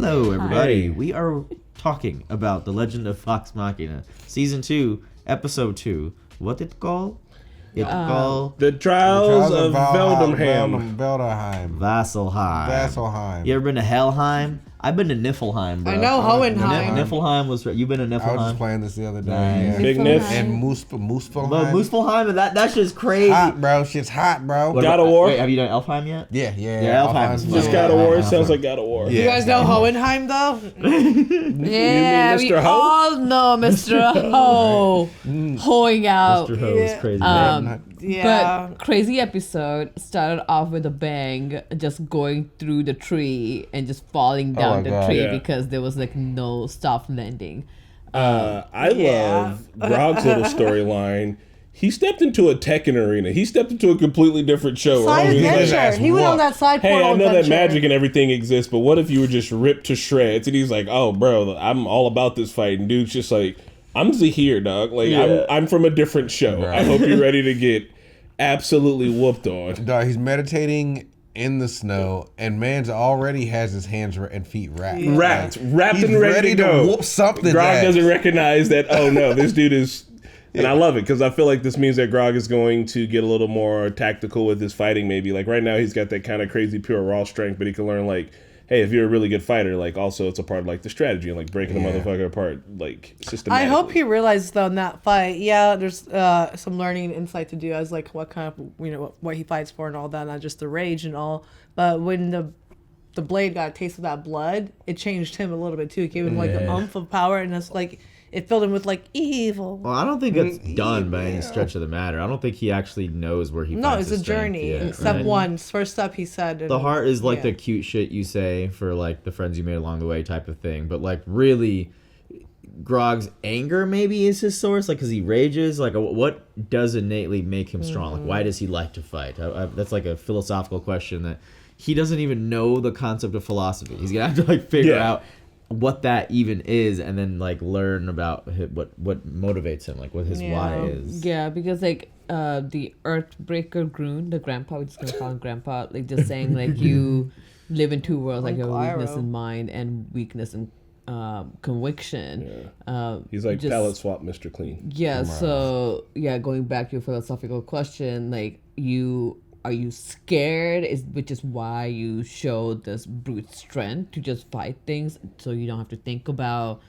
Hello, everybody. We are talking about The Legend of Vox Machina, Season 2, Episode 2. What it called? It's called... The Trials of Vasselheim. Vasselheim. You ever been to Helheim? I've been to Niflheim, bro. I know Hohenheim. Niflheim was... You been to Niflheim? I was just playing this the other day. Nice. Yeah. Big Nif. And Muspelheim. Muspelheim, that shit's crazy. Hot, bro. Shit's hot, bro. What God of War. Wait, have you done Elfheim yet? Yeah. Elfheim's Just God of War. Sounds like God of War. Yeah. You guys know Hohenheim, though? Yeah, we Mr. Ho? all know Mr. Ho hoeing out. Mr. Ho is crazy. Yeah. But crazy episode started off with a bang, just going through the tree and just falling down the tree because there was like no soft landing. I love Grog's little storyline. He stepped into a Tekken arena. He stepped into a completely different show. Side adventure. He went on that side portal Hey, I know adventure. that magic and everything exists, but what if you were just ripped to shreds? And he's like, oh, bro, I'm all about this fight. And dude's just like, I'm Zahir, dog. Like, I'm from a different show. Right. I hope you're ready to get absolutely whooped on. Dog, he's meditating in the snow, and man's already has his hands and feet wrapped. Yeah. Wrapped He's and ready to go. whoop something. Grog doesn't recognize that, oh no, this dude is... And I love it, because I feel like this means that Grog is going to get a little more tactical with his fighting, maybe. Like, right now, he's got that kind of crazy, pure, raw strength, but he can learn, like, hey, if you're a really good fighter, like, also it's a part of, like, the strategy and, like, breaking the motherfucker apart, like, systematically. I hope he realizes, though, in that fight, there's some learning and insight to do as, like, what kind of, what he fights for and all that, not just the rage and all. But when the blade got a taste of that blood, it changed him a little bit, too. It gave him, like, an umph of power, and it's, like... It filled him with, like, evil. Well, I don't think it's done by any stretch of the matter. I don't think he actually knows where he finds No, it's his a journey. strength. Step one, first step, he said. The heart is like the cute shit you say for, like, the friends you made along the way type of thing. But, like, really, Grog's anger maybe is his source. Like, because he rages. Like, what does innately make him strong? Like, why does he like to fight? That's, like, a philosophical question that he doesn't even know the concept of philosophy. He's going to have to, like, figure out what that even is, and then like learn about what motivates him, like what his why is. Yeah, because like the Earthbreaker Groon, the grandpa, we're just gonna call him grandpa, like just saying like you live in two worlds, like your weakness in mind and weakness in conviction. He's like palette swap Mr. Clean. Yeah, so going back to your philosophical question, like are you scared? Which is why you show this brute strength to just fight things, so you don't have to think about,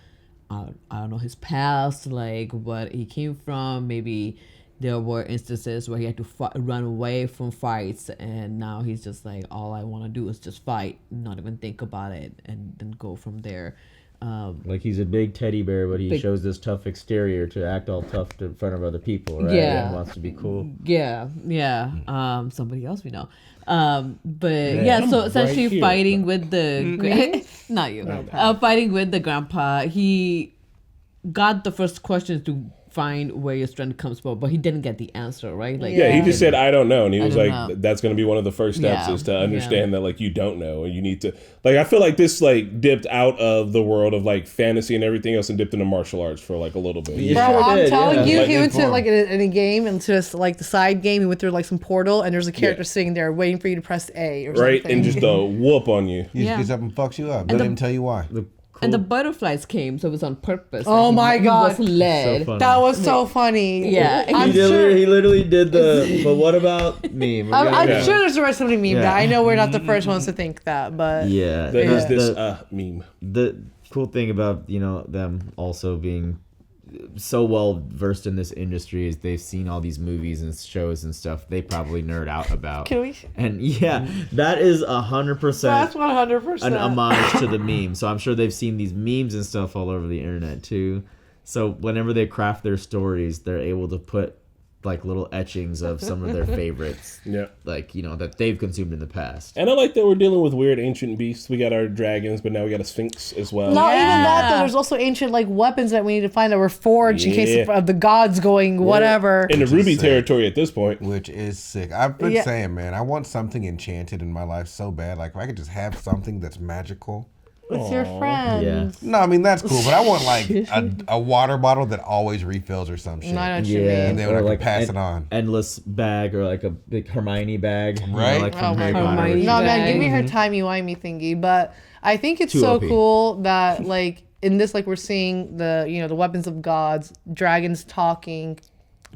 I don't know, his past, like what he came from. Maybe there were instances where he had to run away from fights, and now he's just like, all I want to do is just fight, not even think about it, and then go from there. Like he's a big teddy bear, but he shows this tough exterior to act all tough in front of other people, right? Yeah. And wants to be cool. Yeah. Somebody else we know. So essentially right here. fighting with the... not you. Fighting with the grandpa, he got the first question to find where your strength comes from, but he didn't get the answer, right? Like, He just said, I don't know. And he was like, know. that's going to be one of the first steps is to understand that, like, you don't know. And you need to, like, I feel like this, like, dipped out of the world of, like, fantasy and everything else and dipped into martial arts for, like, a little bit. Bro, I'm telling you, he went to, form. like, in a game, into this, like, the side game, he went through, like, some portal, and there's a character sitting there waiting for you to press A or something. Right? And just a whoop on you. He just gets up and fucks you up. Doesn't even tell you why. And the butterflies came, so it was on purpose. Oh my God. He was led. So funny. That was so funny. Yeah. He literally did the. But what about meme? I'm sure there's the rest of the meme that I know we're not the first ones to think that, but Is this meme? The cool thing about them also being so well versed in this industry is they've seen all these movies and shows and stuff they probably nerd out about. Can we? And that is 100%. That's 100%. An homage to the meme. So I'm sure they've seen these memes and stuff all over the internet too. So whenever they craft their stories, they're able to put like little etchings of some of their favorites. Like, that they've consumed in the past. And I like that we're dealing with weird ancient beasts. We got our dragons, but now we got a sphinx as well. Not even that, though. There's also ancient, like, weapons that we need to find that were forged in case of the gods going whatever. In the Ruby territory at this point. Which is sick. I've been saying, man, I want something enchanted in my life so bad. Like, if I could just have something that's magical. It's your Aw. friend. Yeah. No, I mean that's cool, but I want like a water bottle that always refills or some shit. No, I know what you Yeah, mean. And then I can pass it on. Endless bag or like a big Hermione bag, Right? like Oh from my Harry God. Potter. Hermione No, man, give me her bag. timey-wimey thingy. But I think it's Too so OP. cool that, like, in this, like, we're seeing the weapons of gods, dragons talking,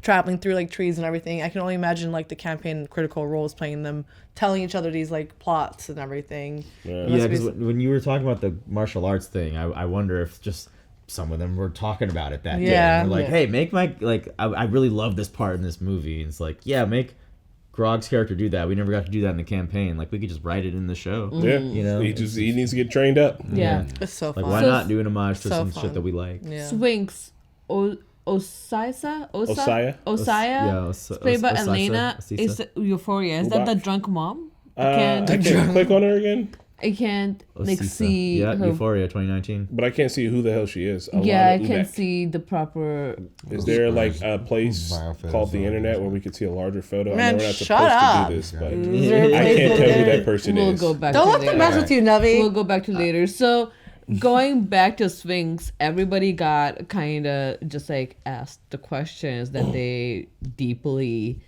traveling through, like, trees and everything. I can only imagine, like, the campaign Critical Role is playing them, telling each other these, like, plots and everything. Yeah. Yeah, because when you were talking about the martial arts thing, I wonder if just some of them were talking about it that day. Yeah. And they're like, Yeah. hey, make my, like, I really love this part in this movie. And it's like, yeah, make Grog's character do that. We never got to do that in the campaign. Like, we could just write it in the show. Yeah, You know? he needs to get trained up. Yeah. It's so Like, fun. why So- not do an homage to so some fun. shit that we like? Yeah. Swinks. Osaya? Osaya? It's played by Osisa? Elena. Osisa? It's Euphoria. Is that the drunk mom? I I can't click on her again, I can't like Osisa. see Yeah, her. Euphoria 2019. but I can't see who the hell she is. Yeah, I Alana can't Umek. see the proper. Is there like a place Biofilms called the or internet something. where we could see a larger photo? Man, I know we're not shut supposed up. to do this, but Is there a I place can't to tell who get that it? person We'll is. go back. Don't to let them later. mess with you, Navi. We'll go back to later. So, going back to Sphinx, everybody got kind of just like asked the questions that they deeply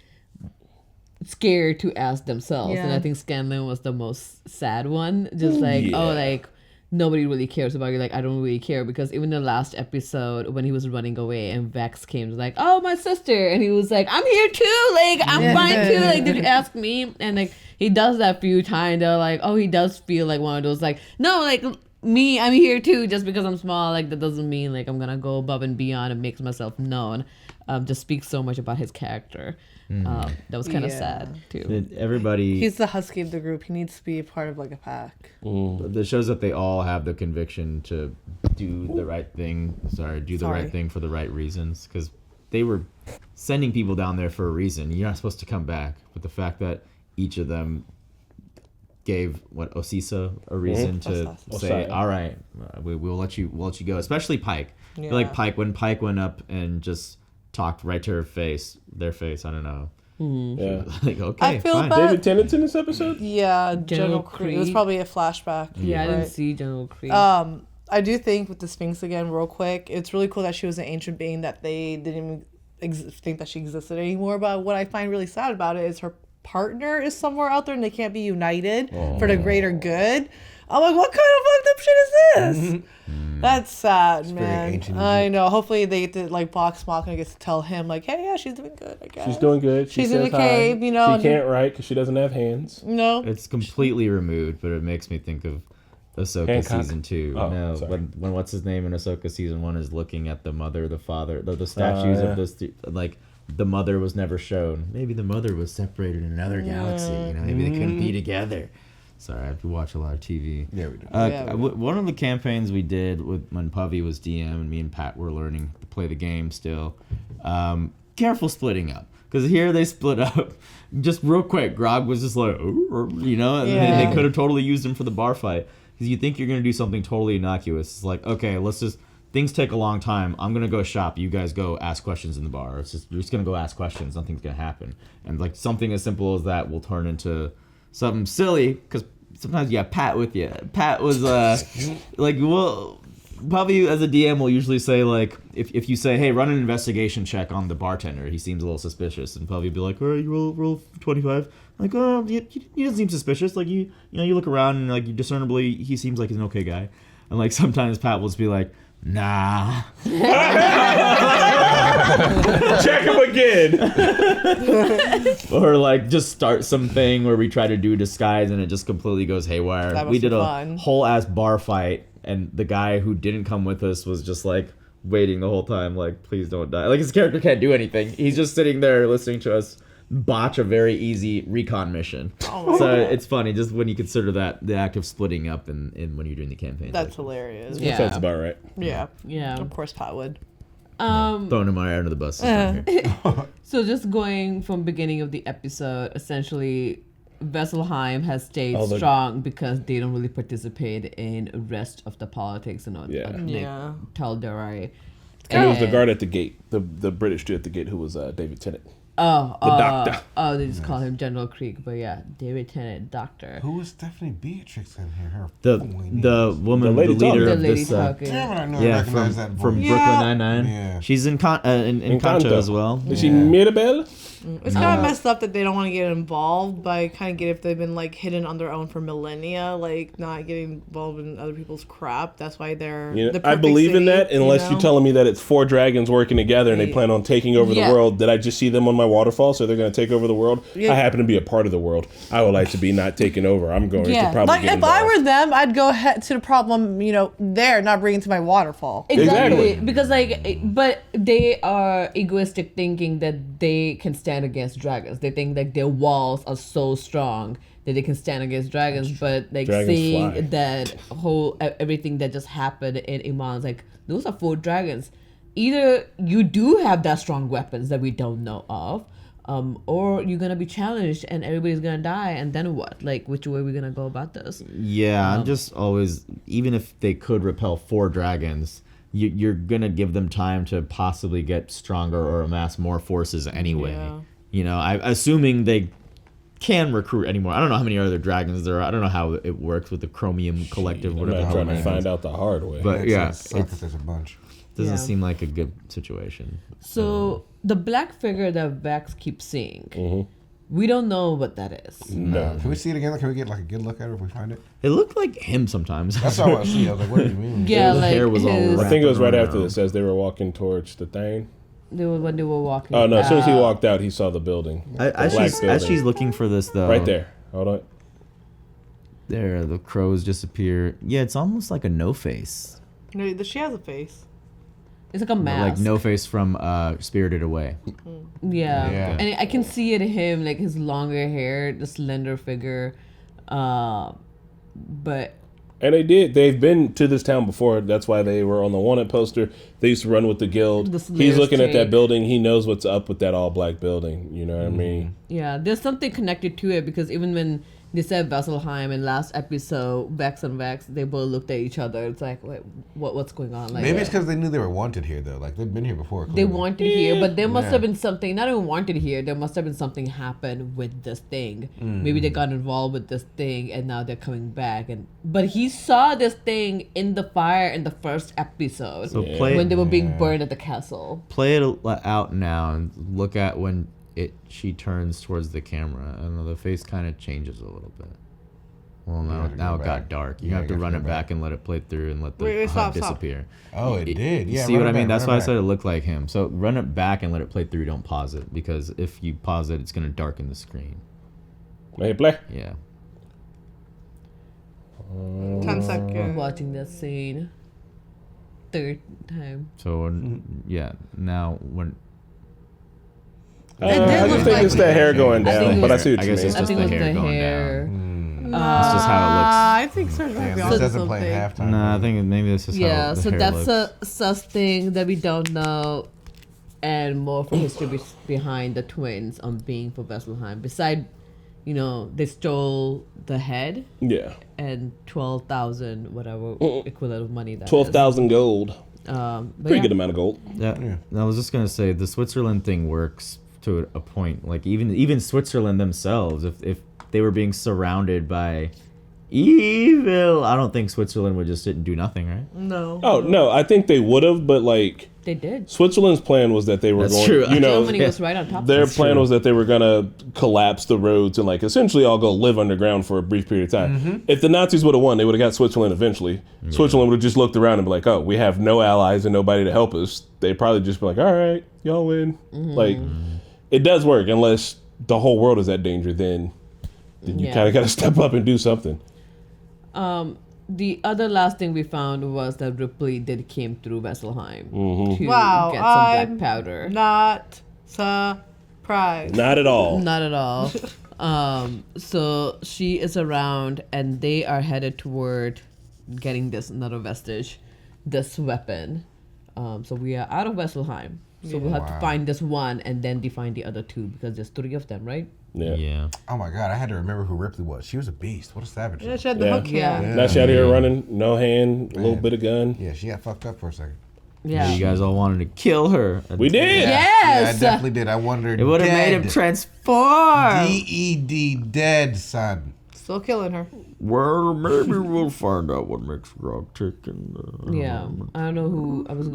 scared to ask themselves, and Yeah. I think Scanlan was the most sad one. Just like, Yeah. oh, like nobody really cares about you. Like, I don't really care, because even the last episode when he was running away and Vex came, was like, oh, my sister, and he was like, I'm here too. Like, I'm fine too. Like, did you ask me? And like he does that few times. They're like, oh, he does feel like one of those like, no, like me, I'm here too. Just because I'm small, like that doesn't mean like I'm gonna go above and beyond and make myself known. Just speaks so much about his character. That was kind of Yeah. sad too. Everybody, He's the husky of the group. He needs to be a part of, like, a pack. it shows that they all have the conviction to do the right thing. Do the Sorry. right thing for the right reasons. Because they were sending people down there for a reason. You're not supposed to come back. But the fact that each of them gave Osisa a reason to say, Osaya. all right, we'll let you go. Especially Pike. I feel like Yeah. Pike went up and just talked right to their face. I don't know. Yeah. Like, okay, I feel fine. bad. David Tennant's in this episode. Yeah, General General Creed. It was Creed. probably a flashback. Yeah, I didn't right? see General Creed. I do think with the Sphinx again, real quick, it's really cool that she was an ancient being that they didn't even think that she existed anymore. But what I find really sad about it is her partner is somewhere out there and they can't be united for the greater good. I'm like, what kind of fucked up shit is this? That's sad, very man. ancient I know. Hopefully they did, like, Vox Machina gets to tell him, like, hey, yeah, she's doing good, I guess. She's doing good. She She's in says the hi. cave, you know, She and- can't write because she doesn't have hands. No. It's completely removed, but it makes me think of Ahsoka Hancock. season 2. Oh, no, sorry. when what's his name in Ahsoka season 1 is looking at the mother, the father, the statues yeah. of this, like the mother was never shown. Maybe the mother was separated in another galaxy. You know, maybe they couldn't be together. Sorry, I have to watch a lot of TV. Yeah, we do. One of the campaigns we did when Puffy was DM and me and Pat were learning to play the game still. Careful splitting up. Because here they split up just real quick. Grog was just like, "Ooh," you know, and Yeah. they could have totally used him for the bar fight. Because you think you're going to do something totally innocuous. It's like, okay, things take a long time. I'm going to go shop. You guys go ask questions in the bar. You're just going to go ask questions. Nothing's going to happen. And like something as simple as that will turn into something silly. Because sometimes you have Pat with you. Pat was like, well, Puffy as a DM will usually say like, if you say, hey, run an investigation check on the bartender, he seems a little suspicious, and Puffy would be like, all right, you roll 25. Like, oh, he doesn't seem suspicious. Like you look around and like you discernibly, he seems like he's an okay guy. And like sometimes Pat will just be like, nah. Check him again. Or like just start something where we try to do a disguise and it just completely goes haywire. That must We did be a fun. whole ass bar fight, and the guy who didn't come with us was just like waiting the whole time, like, please don't die. Like his character can't do anything. He's just sitting there listening to us botch a very easy recon mission. So it's funny just when you consider that the act of splitting up and when you're doing the campaign. That's hilarious. Yeah. That's about right. Yeah. Yeah. Of course, Pat would. Throwing him under the bus. So just going from beginning of the episode, essentially, Vasselheim has stayed Oh, the- strong because they don't really participate in the rest of the politics and all. Yeah. Yeah. Tal'Darai. And it was the guard at the gate, the British dude at the gate who was David Tennant. Oh, The doctor. Oh, they just call him General Krieg, but yeah, David Tennant, Doctor. Who was Stephanie Beatrix in here? Her The fucking woman, The lady the leader The of lady this. talking. Damn it, I know I Yeah, recognize that from voice. Brooklyn Nine-Nine. Yeah. She's in Encanto as well. Is she Mirabelle? It's kind of messed up that they don't want to get involved, but I kind of get if they've been like hidden on their own for millennia, like not getting involved in other people's crap. That's why they're. You know, the I perfect believe in city, that unless you you're know? telling me that it's 4 dragons working together and they plan on taking over Yeah. the world. Did I just see them on my waterfall, so they're going to take over the world? Yeah. I happen to be a part of the world. I would like to be not taken over. I'm going Yeah. to probably Like get if I involved. were them, I'd go head to the problem, there, not bring it to my waterfall. Exactly. Exactly. Because but they are egoistic thinking that they can stand against dragons. They think like their walls are so strong that they can stand against dragons. But like Dragons seeing fly. that whole everything that just happened in Iman's like those are 4 dragons. Either you do have that strong weapons that we don't know of, or you're gonna be challenged and everybody's gonna die, and then what? Like, which way are we gonna go about this? Yeah, I'm just always, even if they could repel 4 dragons, you're gonna give them time to possibly get stronger or amass more forces anyway. Yeah. Assuming they can recruit anymore. I don't know how many other dragons there are. I don't know how it works with the Chromium Collective, I'm whatever. not the trying hell to it find is. out the hard way. But yeah, suck it if there's a bunch. doesn't Yeah. seem like a good situation. So the black figure that Vex keeps seeing, we don't know what that is. no. Can we see it again? Can we get like a good look at it if we find it? It looked like him sometimes. That's all I see. I was like, what do you mean? Yeah, The like hair was all his, I think it was right Wrapping after this as they were walking towards the thing. when they were walking. Oh, no. As soon as he out. walked out, he saw the building. As black she's building. looking for this though, Right there. Hold on. there the crows disappear. Yeah, it's almost like a No Face, No, she has a face. It's like a mask. like No Face from Spirited Away. Yeah. Yeah. And I can see it in him, like his longer hair, the slender figure. But And they've been to this town before. That's why they were on the wanted poster. They used to run with the guild. The He's Slayer's looking at that Cake. building. He knows what's up with that all black building. You know what I mean? yeah, there's something connected to it because even when they said Vasselheim in last episode, Vex and Vex, they both looked at each other. It's like, wait, what's going on? Like, Maybe it's because they knew they were wanted here, though. Like, they've been here before. they clearly. wanted here, but there must Yeah. have been something, not even wanted here, there must have been something happen with this thing. Maybe they got involved with this thing and now they're coming back. But he saw this thing in the fire in the first episode So play when they were being burned at the castle. play it out now and look at when she turns towards the camera. I don't know, the face kind of changes a little bit. Well, have to now go it got back. dark. You Yeah, have to you have run to it go back back. and let it play through and let the Wait, HUD stop. disappear. Oh, it did. Yeah. See what I run it mean? back, That's run why I it said it back. looked like him. So run it back and let it play through. Don't pause it, because if you pause it, it's gonna darken the screen. Hey, play. Yeah. 10 seconds. Watching that scene. Third time. So yeah, now when did I look just think like it's that hair going I think down. it But I was- see what I you guess mean. it's I just think the it was hair the going hair. down. That's just how it looks. I think Serge might Damn, be this onto doesn't play something. halftime. No, I think maybe this is how Yeah, the so hair that's looks. a sus thing that we don't know, and more for history behind the twins on being for Vasselheim. Beside, they stole the head Yeah. and 12,000 whatever equivalent of money that is. 12,000 gold. But Pretty yeah. good amount of gold. Yeah. I was just gonna say the Switzerland thing works to a point. Like even Switzerland themselves, if they were being surrounded by evil, I don't think Switzerland would just sit and do nothing, right? No. Oh, no. I think they would have, but like They did. Switzerland's plan was that they were That's going, true. Germany was right on top of their us. plan true. was that they were going to collapse the roads and like essentially all go live underground for a brief period of time. If the Nazis would have won, they would have got Switzerland eventually. Switzerland would have just looked around and be like, oh, we have no allies and nobody to help us. They'd probably just be like, all right, y'all win. Like, it does work unless the whole world is at danger, then you Yeah. kind of got to step up and do something. The other last thing we found was that Ripley did came through Vasselheim to Wow, get some black I'm powder. Not surprised. Not at all. Not at all. So she is around, and they are headed toward getting this another vestige, this weapon. So we are out of Vasselheim. So we'll have to Wow. find this one and then define the other two because there's 3 of them, right? Yeah. Oh my god, I had to remember who Ripley was. She was a beast. What a savage. Yeah, she had the Yeah. hook here. Yeah. Now she out here running, no hand, a little Man. bit of gun. Yeah, she got fucked up for a second. Yeah. You guys all wanted to kill her. We did. Yeah, Yes. I definitely did. I wondered. It would have made him transform. DED, dead, son. Still killing her. Well, maybe we'll find out what makes Grog tick. And, Yeah, I don't know who. I was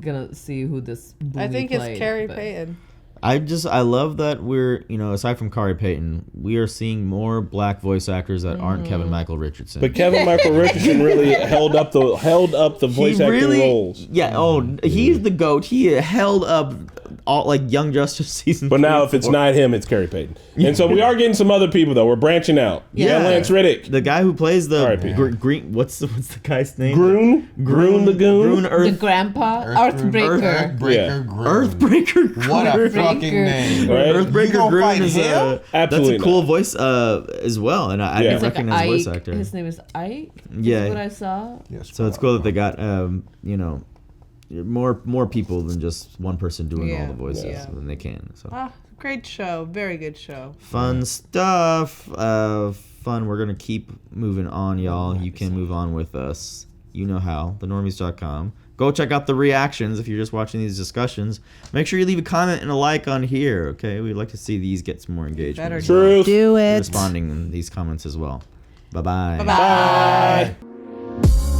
gonna see who this. I bully think it's played, Carrie but- Payton. I love that we're, aside from Kari Payton, we are seeing more black voice actors that aren't Kevin Michael Richardson. But Kevin Michael Richardson really held up the voice acting roles. Yeah. Oh, he's the GOAT. He held up all like Young Justice season. But 3 now, and if it's 4. not him, it's Carrie Payton. And so we are getting some other people though. We're branching out. Yeah. Lance Reddick, The guy who plays the R.I.P. green. What's the guy's name? Groon Lagoon. The Earth. grandpa, Earthbreaker. Earthbreaker. Yeah. Groom. Earthbreaker. What a Earthbreaker. fucking name. Right? You Earthbreaker gonna Groom fight is him? that's Absolutely a cool not. voice as well, and I Yeah. didn't It's Like recognize the voice Ike. actor. His name is Ike. Yeah. Is what I saw. Yes, So it's cool that they got more people than just one person doing all Yeah. the voices Yeah. than they can. So Great show. Very good show. fun stuff. Fun. We're gonna keep moving on, y'all. You can move on with us. You know how. thenormies.com. Go check out the reactions if you're just watching these discussions. Make sure you leave a comment and a like on here, okay? We'd like to see these get some more engagement. Better as well. Truth. do it. Responding in these comments as well. Bye-bye. Bye-bye. Bye.